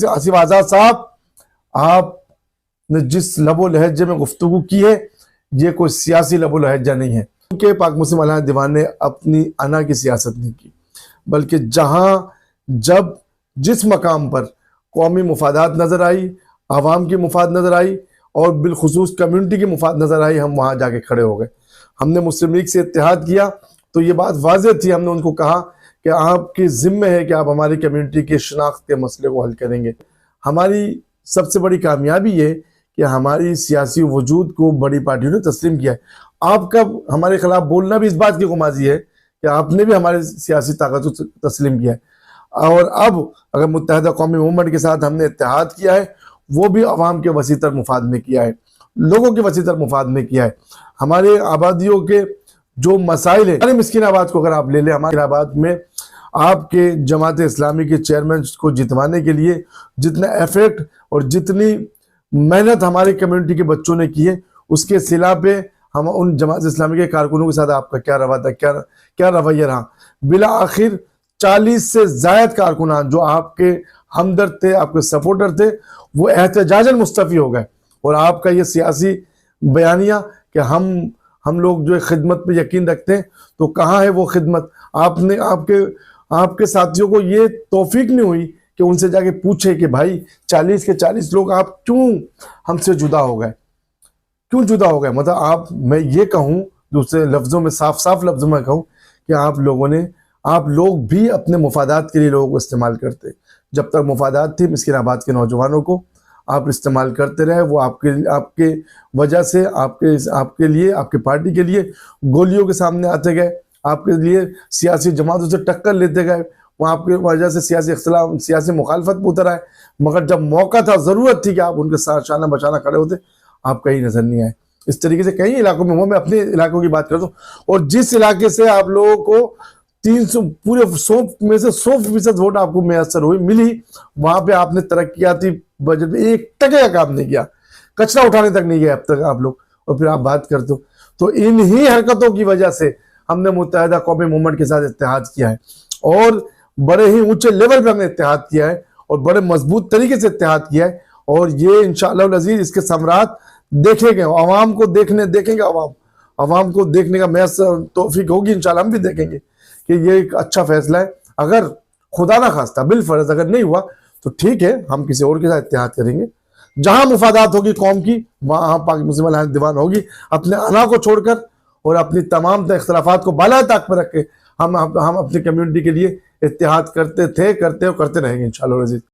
आसिफ आजाद साहब, आपने जिस लबो लहजे में गुफ्तगू की है, ये कोई सियासी लबो लहजा नहीं है, क्योंकि पाक मुस्लिम अल्लाह दीवान ने अपनी अना की सियासत नहीं की, बल्कि जहां जब जिस मकाम पर कौमी मुफादात नजर आई, आवाम की मुफाद नजर आई और बिलखुसूस कम्युनिटी की मुफाद नजर आई, हम वहां जाके खड़े हो गए। हमने मुस्लिम लीग से इत्तेहाद किया तो ये बात वाज़ेह थी। हमने उनको कहा कि आपकी जिम्मे है कि आप हमारी कम्युनिटी के शनाख्त के मसले को हल करेंगे। हमारी सबसे बड़ी कामयाबी ये कि हमारी सियासी वजूद को बड़ी पार्टियों ने तस्लीम किया है। आपका हमारे खिलाफ बोलना भी इस बात की गुमाजी है कि आपने भी हमारे सियासी ताकत को तस्लीम किया है। और अब अगर मुत्तहदा कौमी मूवमेंट के साथ हमने इत्तेहाद किया है, वो भी अवाम के वसीतर मुफाद में किया है, लोगों के वसीतर मुफाद में किया है। हमारे आबादियों के जो मसाइल है, मिस्किन आबाद को अगर आप ले लें, हमारे आबाद में आपके जमात इस्लामी के चेयरमैन को जितवाने के लिए जितना एफर्ट और जितनी मेहनत हमारी कम्युनिटी के बच्चों ने की है, उसके सिला पे हम उन जमात इस्लामी के कारकुनों के साथ आपका क्या रवा था, क्या रवैया रहा। बिला आखिर 40 से ज्यादा कारकुनान जो आपके हमदर्द थे, आपके सपोर्टर थे, वो एहतजाजन मुस्तफ़ी हो गए। और आपका ये सियासी बयानिया कि हम लोग जो खिदमत पे यकीन रखते हैं, तो कहाँ है वो खिदमत? आपने आपके साथियों को ये तौफीक नहीं हुई कि उनसे जाके पूछे कि भाई 40 के 40 लोग आप क्यों हमसे जुदा हो गए, क्यों जुदा हो गए? मतलब मैं ये कहूँ दूसरे लफ्जों में, साफ साफ लफ्जों में कहूँ कि आप लोग भी अपने मुफादात के लिए लोगों को इस्तेमाल करते। जब तक मुफादात थी मिस्किनाबाद के नौजवानों को आप इस्तेमाल करते रहे। वो आपके वजह से आपके लिए, आपके पार्टी के लिए गोलियों के सामने आते गए, आपके लिए सियासी जमातों से टक्कर लेते गए, वो आपकी वजह से सियासी इख्तिलाफ, सियासी मुखालफत में उतर आए। मगर जब मौका था, ज़रूरत थी कि आप उनके साथ शाना बचाना खड़े होते, आप कहीं नजर नहीं आए। इस तरीके से कई इलाकों में, मैं अपने इलाकों की बात करता हूँ, और जिस इलाके से आप लोगों को 300 पूरे 100 में से 100% वोट आपको मैसर हुई मिली, वहां पे आपने तरक्याती बजट में 1 टके का काम नहीं किया, कचरा उठाने तक नहीं गए अब तक आप लोग, और फिर आप बात करते हो। तो इन्हीं हरकतों की वजह से हमने मुत्तहदा कौमी मूवमेंट के साथ इत्तेहाद किया है, और बड़े ही ऊंचे लेवल पर हमने इत्तेहाद किया है, और बड़े मजबूत तरीके से इत्तेहाद किया है। और ये इंशाअल्लाह अज़ीज़ इसके समरात देखेंगे, आवाम को देखेंगे, आवाम को देखने का मैसर तौफीक होगी इंशाअल्लाह, हम भी देखेंगे कि ये एक अच्छा फैसला है। अगर खुदा ना खास्ता बिलफर्ज अगर नहीं हुआ तो ठीक है, हम किसी और के साथ इत्तेहाद करेंगे। जहां मुफादात होगी कौम की, वहां पाक मुस्लिम अल्लाह दीवान होगी। अपने अना को छोड़कर और अपनी तमाम इख्तलाफात को बाला ताक पर रख के हम अपनी कम्युनिटी के लिए इत्तेहाद करते थे, करते और करते रहेंगे इंशाअल्लाह।